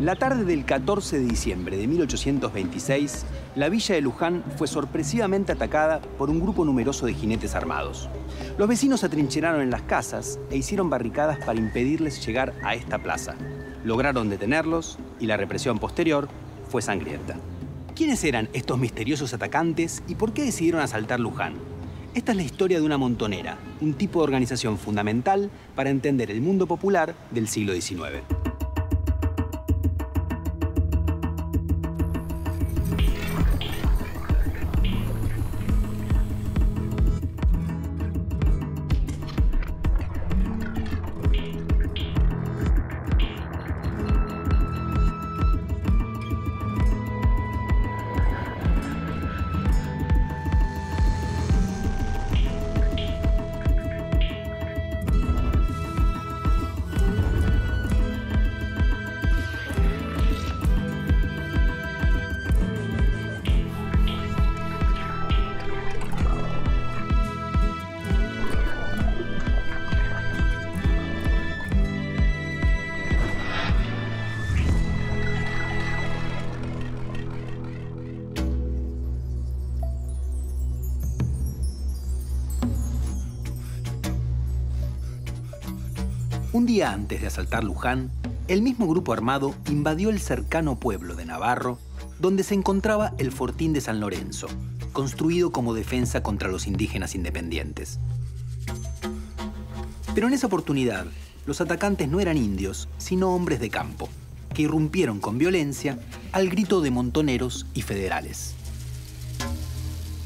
La tarde del 14 de diciembre de 1826, la villa de Luján fue sorpresivamente atacada por un grupo numeroso de jinetes armados. Los vecinos se atrincheraron en las casas e hicieron barricadas para impedirles llegar a esta plaza. Lograron detenerlos y la represión posterior fue sangrienta. ¿Quiénes eran estos misteriosos atacantes y por qué decidieron asaltar Luján? Esta es la historia de una montonera, un tipo de organización fundamental para entender el mundo popular del siglo XIX. Un día antes de asaltar Luján, el mismo grupo armado invadió el cercano pueblo de Navarro, donde se encontraba el Fortín de San Lorenzo, construido como defensa contra los indígenas independientes. Pero en esa oportunidad, los atacantes no eran indios, sino hombres de campo, que irrumpieron con violencia al grito de montoneros y federales.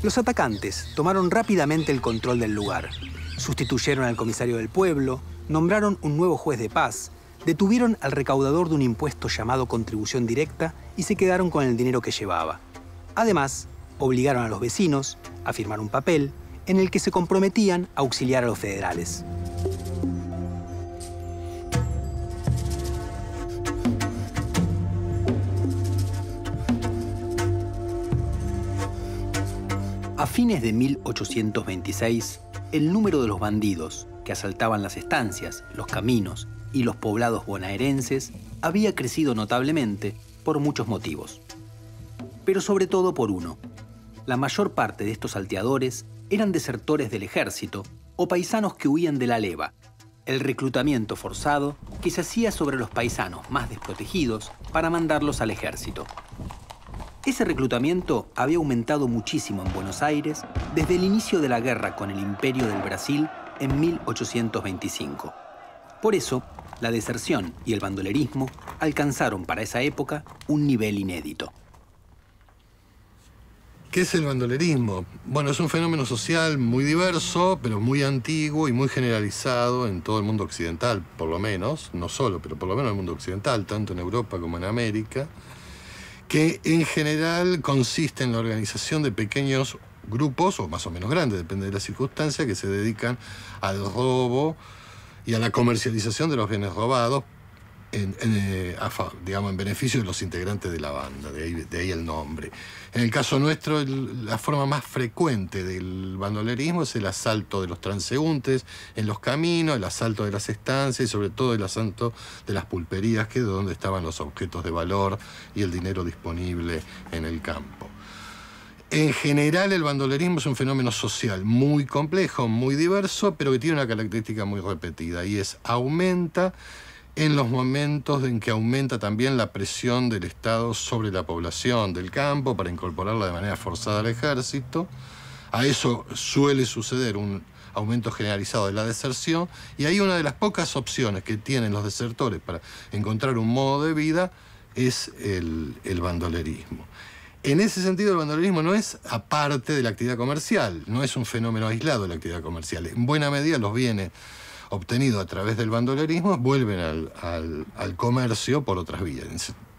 Los atacantes tomaron rápidamente el control del lugar, sustituyeron al comisario del pueblo, nombraron un nuevo juez de paz, detuvieron al recaudador de un impuesto llamado contribución directa y se quedaron con el dinero que llevaba. Además, obligaron a los vecinos a firmar un papel en el que se comprometían a auxiliar a los federales. A fines de 1826, el número de los bandidos que asaltaban las estancias, los caminos y los poblados bonaerenses había crecido notablemente por muchos motivos. Pero sobre todo por uno. La mayor parte de estos salteadores eran desertores del ejército o paisanos que huían de la leva, el reclutamiento forzado que se hacía sobre los paisanos más desprotegidos para mandarlos al ejército. Ese reclutamiento había aumentado muchísimo en Buenos Aires desde el inicio de la guerra con el Imperio del Brasil en 1825. Por eso, la deserción y el bandolerismo alcanzaron para esa época un nivel inédito. ¿Qué es el bandolerismo? Bueno, es un fenómeno social muy diverso, pero muy antiguo y muy generalizado en todo el mundo occidental, por lo menos, no solo, pero por lo menos en el mundo occidental, tanto en Europa como en América, que en general consiste en la organización de pequeños grupos, o más o menos grandes, depende de la circunstancia, que se dedican al robo y a la comercialización de los bienes robados digamos, en beneficio de los integrantes de la banda, de ahí el nombre. En el caso nuestro, la forma más frecuente del bandolerismo es el asalto de los transeúntes en los caminos, el asalto de las estancias y sobre todo el asalto de las pulperías, que es de donde estaban los objetos de valor y el dinero disponible en el campo. En general, el bandolerismo es un fenómeno social muy complejo, muy diverso, pero que tiene una característica muy repetida, y es aumenta en los momentos en que aumenta también la presión del Estado sobre la población del campo para incorporarla de manera forzada al ejército. A eso suele suceder un aumento generalizado de la deserción, y ahí una de las pocas opciones que tienen los desertores para encontrar un modo de vida es el bandolerismo. En ese sentido, el bandolerismo no es aparte de la actividad comercial, no es un fenómeno aislado de la actividad comercial. En buena medida los bienes obtenidos a través del bandolerismo vuelven al comercio por otras vías.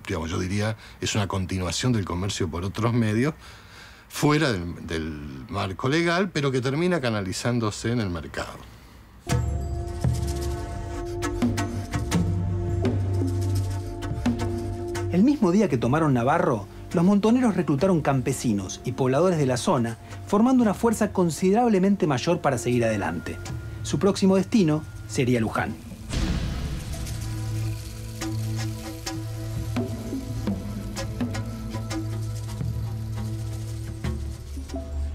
Digamos, yo diría, es una continuación del comercio por otros medios, fuera del marco legal, pero que termina canalizándose en el mercado. El mismo día que tomaron Navarro, los montoneros reclutaron campesinos y pobladores de la zona, formando una fuerza considerablemente mayor para seguir adelante. Su próximo destino sería Luján.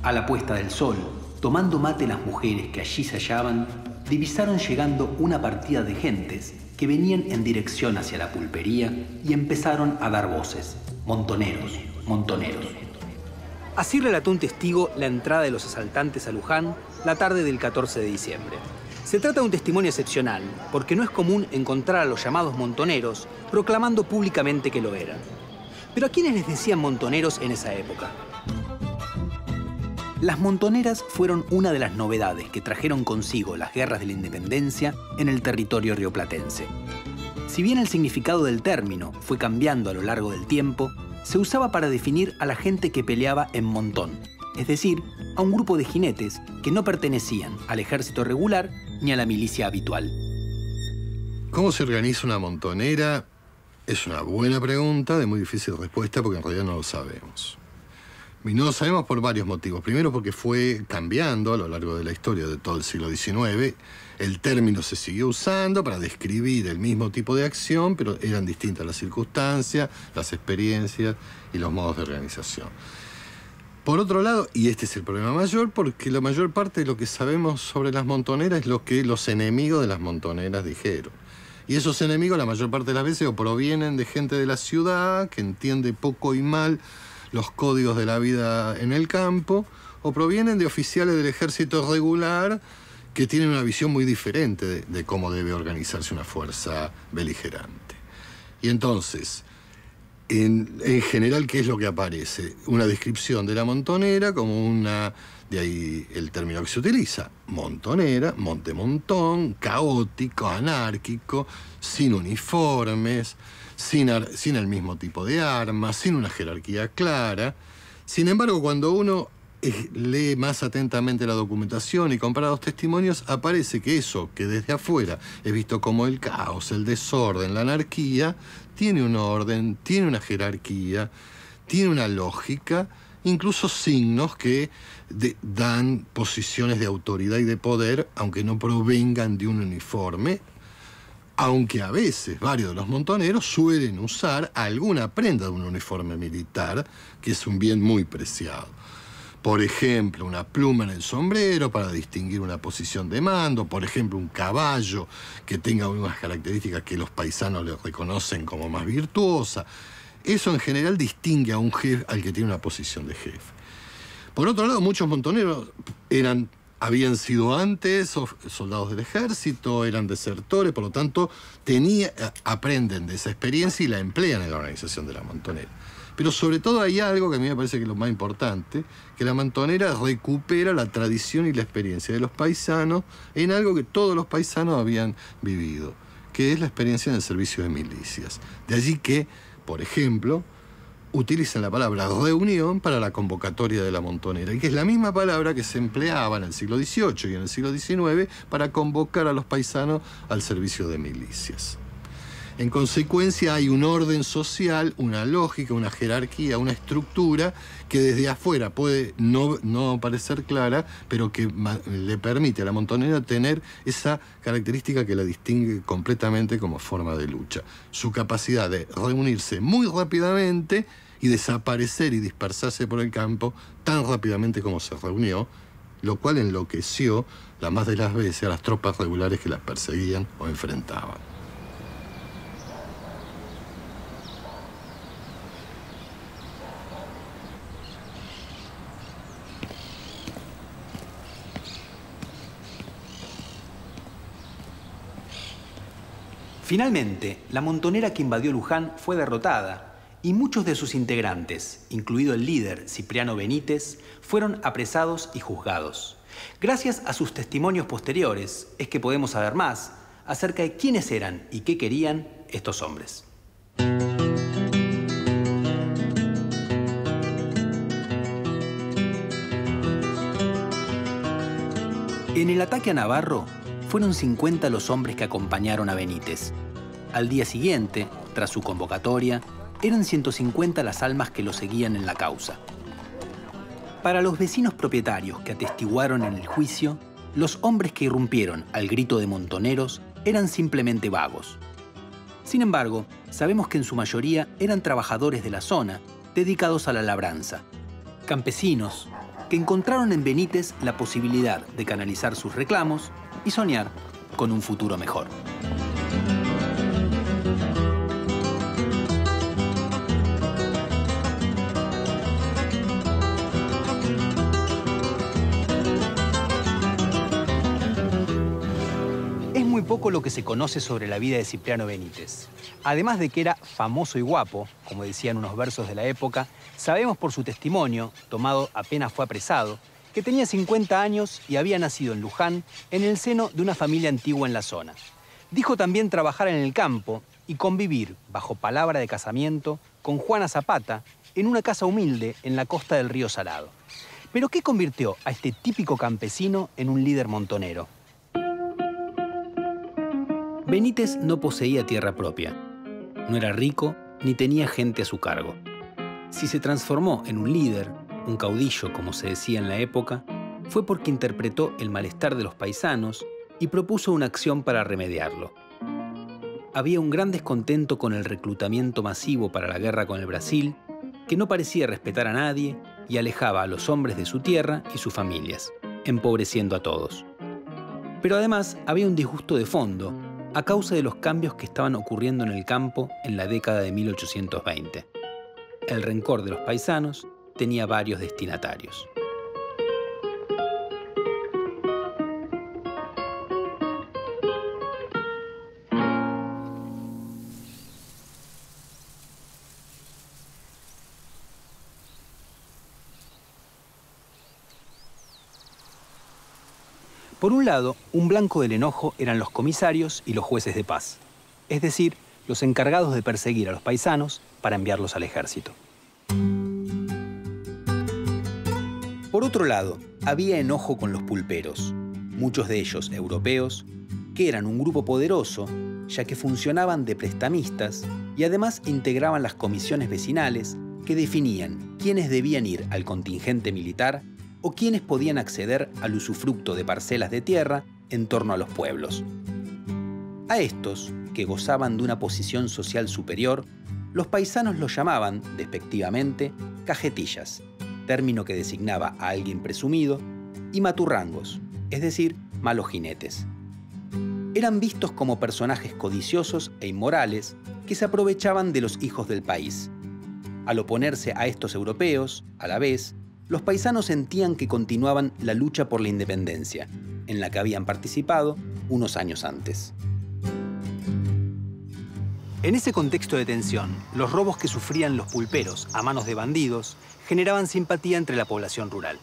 A la puesta del sol, tomando mate las mujeres que allí se hallaban, divisaron llegando una partida de gentes que venían en dirección hacia la pulpería y empezaron a dar voces. Montoneros, montoneros. Así relató un testigo la entrada de los asaltantes a Luján la tarde del 14 de diciembre. Se trata de un testimonio excepcional, porque no es común encontrar a los llamados montoneros proclamando públicamente que lo eran. Pero ¿a quiénes les decían montoneros en esa época? Las montoneras fueron una de las novedades que trajeron consigo las guerras de la independencia en el territorio rioplatense. Si bien el significado del término fue cambiando a lo largo del tiempo, se usaba para definir a la gente que peleaba en montón, es decir, a un grupo de jinetes que no pertenecían al ejército regular ni a la milicia habitual. ¿Cómo se organiza una montonera? Es una buena pregunta de muy difícil respuesta porque en realidad no lo sabemos. Y no lo sabemos por varios motivos. Primero porque fue cambiando a lo largo de la historia de todo el siglo XIX. El término se siguió usando para describir el mismo tipo de acción, pero eran distintas las circunstancias, las experiencias y los modos de organización. Por otro lado, y este es el problema mayor, porque la mayor parte de lo que sabemos sobre las montoneras es lo que los enemigos de las montoneras dijeron. Y esos enemigos la mayor parte de las veces o provienen de gente de la ciudad, que entiende poco y mal los códigos de la vida en el campo, o provienen de oficiales del ejército regular que tienen una visión muy diferente de cómo debe organizarse una fuerza beligerante. Y entonces, en general, ¿qué es lo que aparece? Una descripción de la montonera como una... De ahí el término que se utiliza, montonera, monte-montón, caótico, anárquico, sin uniformes, sin el mismo tipo de armas, sin una jerarquía clara. Sin embargo, cuando uno lee más atentamente la documentación y compara los testimonios, aparece que eso que desde afuera es visto como el caos, el desorden, la anarquía, tiene un orden, tiene una jerarquía, tiene una lógica, incluso signos que dan posiciones de autoridad y de poder, aunque no provengan de un uniforme, aunque a veces varios de los montoneros suelen usar alguna prenda de un uniforme militar, que es un bien muy preciado. Por ejemplo, una pluma en el sombrero para distinguir una posición de mando, por ejemplo, un caballo que tenga unas características que los paisanos le reconocen como más virtuosa. Eso en general distingue a un jefe al que tiene una posición de jefe. Por otro lado, muchos montoneros habían sido antes soldados del ejército, eran desertores, por lo tanto aprenden de esa experiencia y la emplean en la organización de la montonera. Pero sobre todo hay algo que a mí me parece que es lo más importante, que la montonera recupera la tradición y la experiencia de los paisanos en algo que todos los paisanos habían vivido, que es la experiencia en el servicio de milicias. De allí que, por ejemplo, utilizan la palabra reunión para la convocatoria de la montonera, y que es la misma palabra que se empleaba en el siglo XVIII y en el siglo XIX para convocar a los paisanos al servicio de milicias. En consecuencia, hay un orden social, una lógica, una jerarquía, una estructura que desde afuera puede no parecer clara, pero que le permite a la montonera tener esa característica que la distingue completamente como forma de lucha. Su capacidad de reunirse muy rápidamente y desaparecer y dispersarse por el campo tan rápidamente como se reunió, lo cual enloqueció la más de las veces a las tropas regulares que las perseguían o enfrentaban. Finalmente, la montonera que invadió Luján fue derrotada y muchos de sus integrantes, incluido el líder Cipriano Benítez, fueron apresados y juzgados. Gracias a sus testimonios posteriores es que podemos saber más acerca de quiénes eran y qué querían estos hombres. En el ataque a Navarro, fueron 50 los hombres que acompañaron a Benítez. Al día siguiente, tras su convocatoria, eran 150 las almas que lo seguían en la causa. Para los vecinos propietarios que atestiguaron en el juicio, los hombres que irrumpieron al grito de montoneros eran simplemente vagos. Sin embargo, sabemos que en su mayoría eran trabajadores de la zona dedicados a la labranza, campesinos que encontraron en Benítez la posibilidad de canalizar sus reclamos y soñar con un futuro mejor. Es muy poco lo que se conoce sobre la vida de Cipriano Benítez. Además de que era famoso y guapo, como decían unos versos de la época, sabemos por su testimonio, tomado apenas fue apresado, que tenía 50 años y había nacido en Luján, en el seno de una familia antigua en la zona. Dijo también trabajar en el campo y convivir, bajo palabra de casamiento, con Juana Zapata, en una casa humilde en la costa del río Salado. Pero ¿qué convirtió a este típico campesino en un líder montonero? Benítez no poseía tierra propia. No era rico ni tenía gente a su cargo. Si se transformó en un líder, un caudillo como se decía en la época, fue porque interpretó el malestar de los paisanos y propuso una acción para remediarlo. Había un gran descontento con el reclutamiento masivo para la guerra con el Brasil, que no parecía respetar a nadie y alejaba a los hombres de su tierra y sus familias, empobreciendo a todos. Pero además había un disgusto de fondo a causa de los cambios que estaban ocurriendo en el campo en la década de 1820. El rencor de los paisanos tenía varios destinatarios. Por un lado, un blanco del enojo eran los comisarios y los jueces de paz, es decir, los encargados de perseguir a los paisanos para enviarlos al ejército. Por otro lado, había enojo con los pulperos, muchos de ellos europeos, que eran un grupo poderoso, ya que funcionaban de prestamistas y además integraban las comisiones vecinales que definían quiénes debían ir al contingente militar o quiénes podían acceder al usufructo de parcelas de tierra en torno a los pueblos. A estos, que gozaban de una posición social superior, los paisanos los llamaban, despectivamente, cajetillas, término que designaba a alguien presumido, y maturrangos, es decir, malos jinetes. Eran vistos como personajes codiciosos e inmorales que se aprovechaban de los hijos del país. Al oponerse a estos europeos, a la vez, los paisanos sentían que continuaban la lucha por la independencia, en la que habían participado unos años antes. En ese contexto de tensión, los robos que sufrían los pulperos a manos de bandidos generaban simpatía entre la población rural.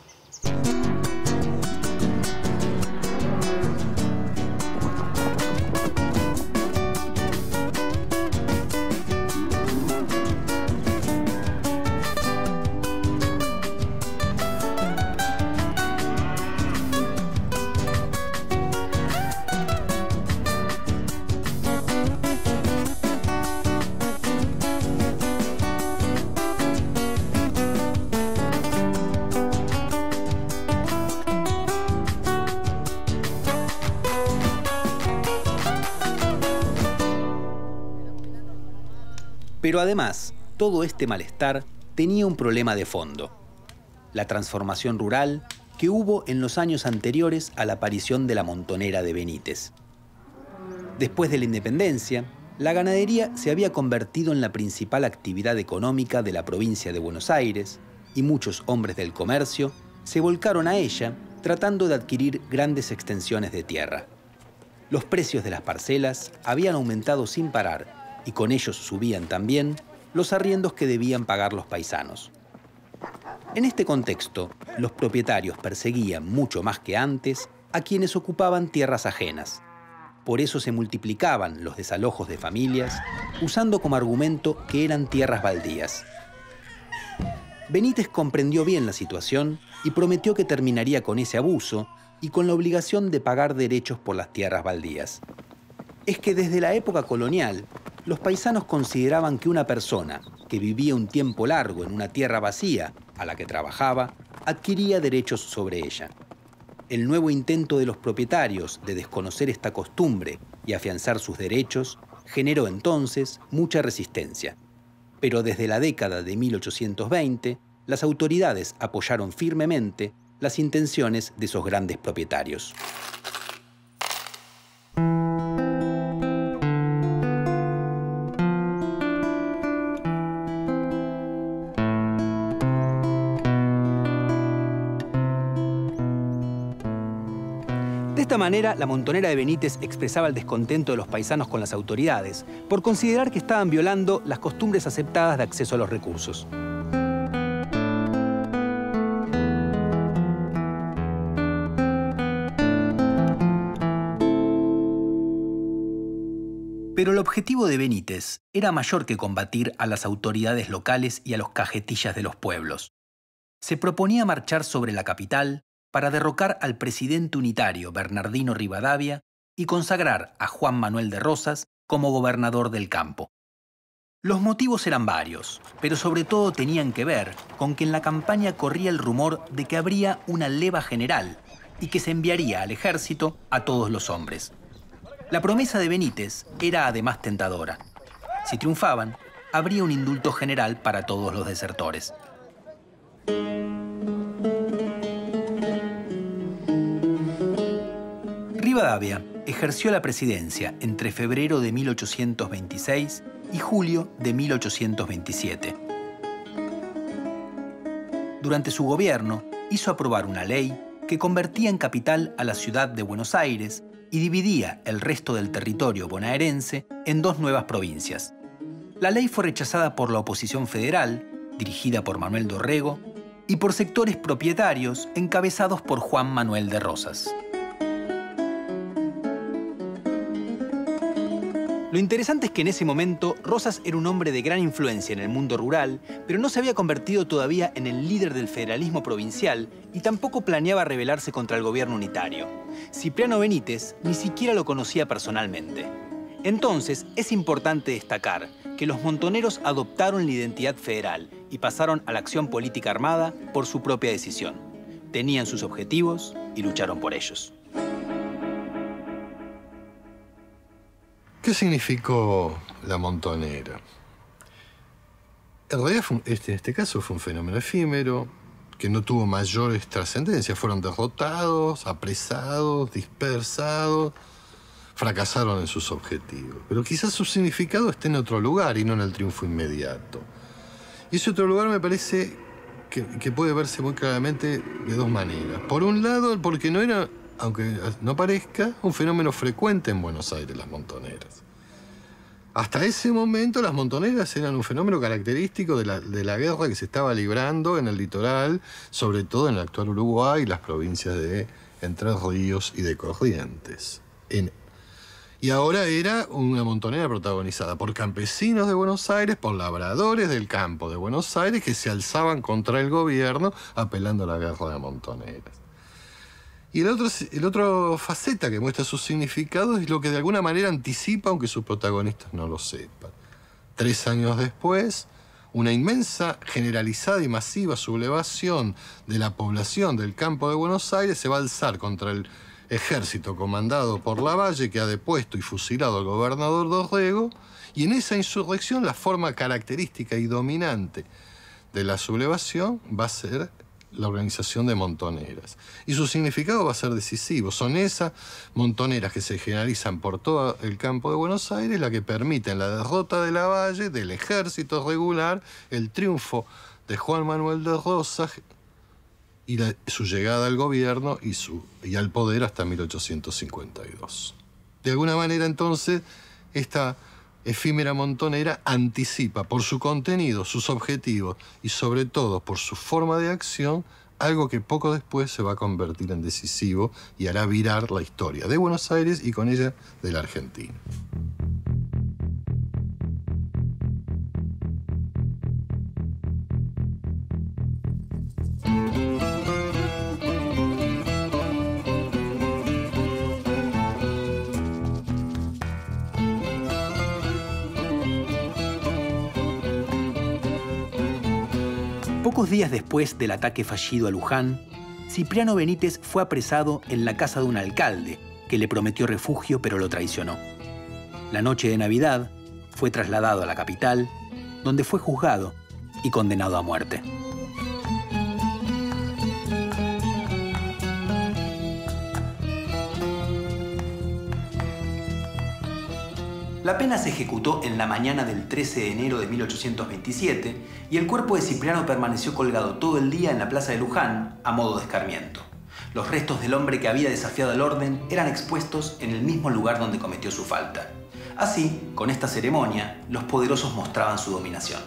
Pero además, todo este malestar tenía un problema de fondo: la transformación rural que hubo en los años anteriores a la aparición de la montonera de Benítez. Después de la independencia, la ganadería se había convertido en la principal actividad económica de la provincia de Buenos Aires y muchos hombres del comercio se volcaron a ella tratando de adquirir grandes extensiones de tierra. Los precios de las parcelas habían aumentado sin parar y con ellos subían también los arriendos que debían pagar los paisanos. En este contexto, los propietarios perseguían mucho más que antes a quienes ocupaban tierras ajenas. Por eso se multiplicaban los desalojos de familias, usando como argumento que eran tierras baldías. Benítez comprendió bien la situación y prometió que terminaría con ese abuso y con la obligación de pagar derechos por las tierras baldías. Es que desde la época colonial, los paisanos consideraban que una persona que vivía un tiempo largo en una tierra vacía a la que trabajaba, adquiría derechos sobre ella. El nuevo intento de los propietarios de desconocer esta costumbre y afianzar sus derechos generó entonces mucha resistencia. Pero desde la década de 1820, las autoridades apoyaron firmemente las intenciones de esos grandes propietarios. De esta manera, la montonera de Benítez expresaba el descontento de los paisanos con las autoridades por considerar que estaban violando las costumbres aceptadas de acceso a los recursos. Pero el objetivo de Benítez era mayor que combatir a las autoridades locales y a los cajetillas de los pueblos. Se proponía marchar sobre la capital para derrocar al presidente unitario Bernardino Rivadavia y consagrar a Juan Manuel de Rosas como gobernador del campo. Los motivos eran varios, pero sobre todo tenían que ver con que en la campaña corría el rumor de que habría una leva general y que se enviaría al ejército a todos los hombres. La promesa de Benítez era además tentadora. Si triunfaban, habría un indulto general para todos los desertores. Rivadavia ejerció la presidencia entre febrero de 1826 y julio de 1827. Durante su gobierno, hizo aprobar una ley que convertía en capital a la ciudad de Buenos Aires y dividía el resto del territorio bonaerense en dos nuevas provincias. La ley fue rechazada por la oposición federal, dirigida por Manuel Dorrego, y por sectores propietarios encabezados por Juan Manuel de Rosas. Lo interesante es que en ese momento Rosas era un hombre de gran influencia en el mundo rural, pero no se había convertido todavía en el líder del federalismo provincial y tampoco planeaba rebelarse contra el gobierno unitario. Cipriano Benítez ni siquiera lo conocía personalmente. Entonces, es importante destacar que los montoneros adoptaron la identidad federal y pasaron a la acción política armada por su propia decisión. Tenían sus objetivos y lucharon por ellos. ¿Qué significó la montonera? En realidad, en este caso fue un fenómeno efímero, que no tuvo mayores trascendencias. Fueron derrotados, apresados, dispersados, fracasaron en sus objetivos. Pero quizás su significado esté en otro lugar y no en el triunfo inmediato. Y ese otro lugar me parece que puede verse muy claramente de dos maneras. Por un lado, porque no era, aunque no parezca, un fenómeno frecuente en Buenos Aires, las montoneras. Hasta ese momento las montoneras eran un fenómeno característico de la guerra que se estaba librando en el litoral, sobre todo en el actual Uruguay y las provincias de Entre Ríos y de Corrientes. Y ahora era una montonera protagonizada por campesinos de Buenos Aires, por labradores del campo de Buenos Aires que se alzaban contra el gobierno apelando a la guerra de montoneras. Y el otro faceta que muestra su significado es lo que de alguna manera anticipa, aunque sus protagonistas no lo sepan. 3 años después, una inmensa, generalizada y masiva sublevación de la población del campo de Buenos Aires se va a alzar contra el ejército comandado por Lavalle, que ha depuesto y fusilado al gobernador Dorrego, y en esa insurrección la forma característica y dominante de la sublevación va a ser la organización de montoneras. Y su significado va a ser decisivo. Son esas montoneras que se generalizan por todo el campo de Buenos Aires las que permiten la derrota de Lavalle, del ejército regular, el triunfo de Juan Manuel de Rosas y su llegada al gobierno y al poder hasta 1852. De alguna manera, entonces, esta efímera montonera anticipa por su contenido, sus objetivos y sobre todo por su forma de acción algo que poco después se va a convertir en decisivo y hará virar la historia de Buenos Aires y con ella de la Argentina. Pocos días después del ataque fallido a Luján, Cipriano Benítez fue apresado en la casa de un alcalde que le prometió refugio pero lo traicionó. La noche de Navidad fue trasladado a la capital, donde fue juzgado y condenado a muerte. La pena se ejecutó en la mañana del 13 de enero de 1827 y el cuerpo de Cipriano permaneció colgado todo el día en la plaza de Luján a modo de escarmiento. Los restos del hombre que había desafiado el orden eran expuestos en el mismo lugar donde cometió su falta. Así, con esta ceremonia, los poderosos mostraban su dominación.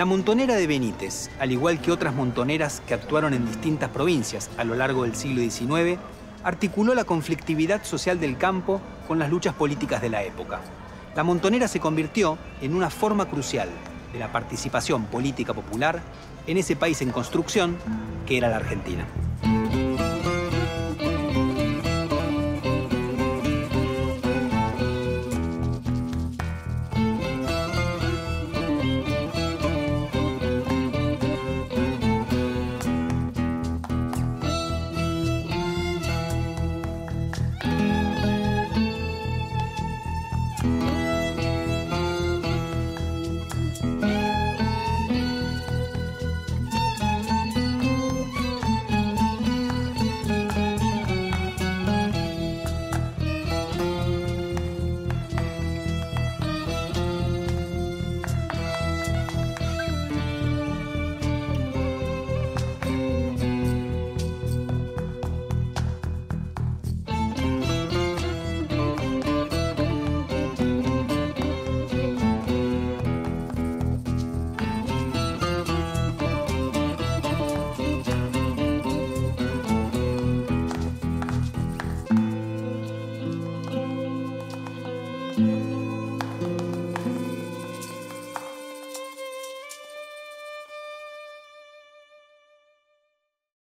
La montonera de Benítez, al igual que otras montoneras que actuaron en distintas provincias a lo largo del siglo XIX, articuló la conflictividad social del campo con las luchas políticas de la época. La montonera se convirtió en una forma crucial de la participación política popular en ese país en construcción que era la Argentina.